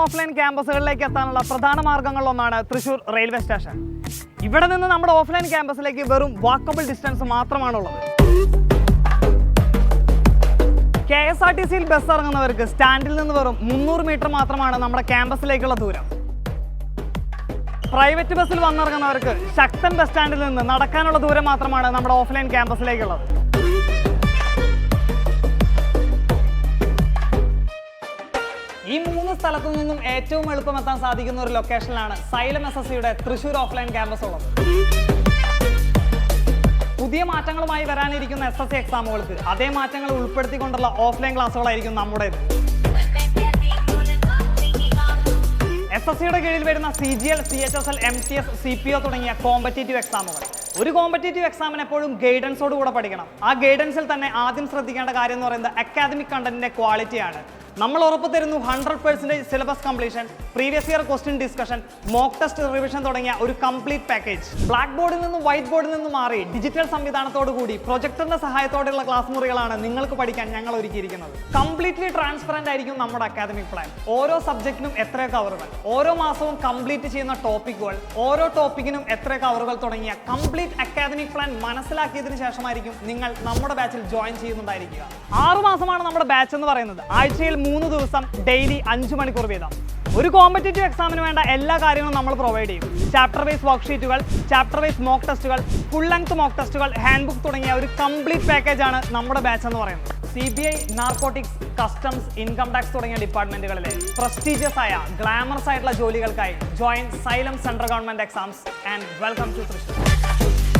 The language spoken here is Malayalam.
ഓഫ്ലൈൻ ക്യാമ്പസുകളിലേക്ക് എത്താനുള്ള പ്രധാന മാർഗ്ഗങ്ങളിലൊന്നാണ് തൃശ്ശൂർ റെയിൽവേ സ്റ്റേഷൻ. ഇവിടെ നിന്ന് നമ്മുടെ ഓഫ്ലൈൻ ക്യാമ്പസിലേക്ക് വെറും വാക്കബിൾ ഡിസ്റ്റൻസ് മാത്രമാണുള്ളത്. KSRTCയിൽ ബസ് ഇറങ്ങുന്നവർക്ക് സ്റ്റാൻഡിൽ നിന്ന് വെറും 300 മീറ്റർ മാത്രമാണ് നമ്മുടെ ക്യാമ്പസിലേക്കുള്ള ദൂരം. പ്രൈവറ്റ് ബസ്സിൽ വന്നിറങ്ങുന്നവർക്ക് ശക്തൻ ബസ് സ്റ്റാൻഡിൽ നിന്ന് നടക്കാനുള്ള ദൂരം മാത്രമാണ് നമ്മുടെ ഓഫ്ലൈൻ ക്യാമ്പസിലേക്കുള്ളത്. ഈ 3 സ്ഥലത്തു നിന്നും ഏറ്റവും എളുപ്പം എത്താൻ സാധിക്കുന്ന ഒരു ലൊക്കേഷനിലാണ് സൈലം SSCയുടെ തൃശ്ശൂർ ഓഫ്ലൈൻ ക്യാമ്പസ് ഉള്ളത്. പുതിയ മാറ്റങ്ങളുമായി വരാനിരിക്കുന്ന SSC എക്സാമുകൾക്ക് അതേ മാറ്റങ്ങൾ ഉൾപ്പെടുത്തിക്കൊണ്ടുള്ള ഓഫ്ലൈൻ ക്ലാസ്സുകളായിരിക്കും നമ്മുടേത്. SSCയുടെ കീഴിൽ വരുന്ന CGL, CHSL, MTS, CPO തുടങ്ങിയ കോമ്പറ്റേറ്റീവ് എക്സാമുകൾ. ഒരു കോമ്പറ്റേറ്റീവ് എക്സാമിന് എപ്പോഴും ഗൈഡൻസോടുകൂടെ പഠിക്കണം. ആ ഗൈഡൻസിൽ തന്നെ ആദ്യം ശ്രദ്ധിക്കേണ്ട കാര്യം എന്ന് പറയുന്നത് അക്കാദമിക് കണ്ടന്റിന്റെ ക്വാളിറ്റിയാണ്. നമ്മൾ ഉറപ്പ് തരുന്നു 100% syllabus completion, previous year question discussion, mock test revision തുടങ്ങിയ ഒരു കംപ്ലീറ്റ് പാക്കേജ്. ബ്ലാക്ക് ബോർഡിൽ നിന്നും വൈറ്റ് ബോർഡിൽ നിന്നും മാറി ഡിജിറ്റൽ സംവിധാനത്തോടു കൂടി പ്രൊജക്ടറിന്റെ സഹായത്തോടെയുള്ള ക്ലാസ് മുറികളാണ് നിങ്ങൾക്ക് പഠിക്കാൻ ഞങ്ങൾ ഒരുക്കിയിരിക്കുന്നത്. കംപ്ലീറ്റ്ലി ട്രാൻസ്പെറന്റ് ആയിരിക്കും നമ്മുടെ അക്കാദമിക് പ്ലാൻ. ഓരോ സബ്ജക്റ്റിനും എത്ര കവറുകൾ, ഓരോ മാസവും കംപ്ലീറ്റ് ചെയ്യുന്ന ടോപ്പിക്കുകൾ, ഓരോ ടോപ്പിക്കിനും എത്ര കവറുകൾ തുടങ്ങിയ കംപ്ലീറ്റ് അക്കാദമിക് പ്ലാൻ മനസ്സിലാക്കിയതിനു ശേഷമായിരിക്കും നിങ്ങൾ നമ്മുടെ ബാച്ചിൽ ജോയിൻ ചെയ്യുന്നുണ്ടായിരിക്കുക. 6 മാസമാണ് നമ്മുടെ ബാച്ച് എന്ന് പറയുന്നത്. ആഴ്ചയിൽ 3 ദിവസം ഡെയിലി 5 മണിക്കൂർ വീതം. ഒരു കോമ്പറ്റേറ്റീവ് എക്സാമിന് വേണ്ട എല്ലാ കാര്യങ്ങളും നമ്മൾ പ്രൊവൈഡ് ചെയ്യും. ചാപ്റ്റർ വൈസ് വർക്ക്ഷീറ്റുകൾ, ചാപ്റ്റർ വൈസ് മോക്ക് ടെസ്റ്റുകൾ, ഫുൾ ലെങ്ത് മോക്ക് ടെസ്റ്റുകൾ, ഹാൻഡ് ബുക്ക് തുടങ്ങിയ ഒരു കംപ്ലീറ്റ് പാക്കേജ് ആണ് നമ്മുടെ ബാച്ച് എന്ന് പറയുന്നത്. CBI, narcotics, customs, income tax തുടങ്ങിയ ഡിപ്പാർട്ട്മെന്റുകളിലെ പ്രസ്റ്റീജിയസ് ആയ ഗ്ലാമറസ് ആയിട്ടുള്ള ജോലികൾക്കായി join Xylem central government exams and welcome to Thrissur.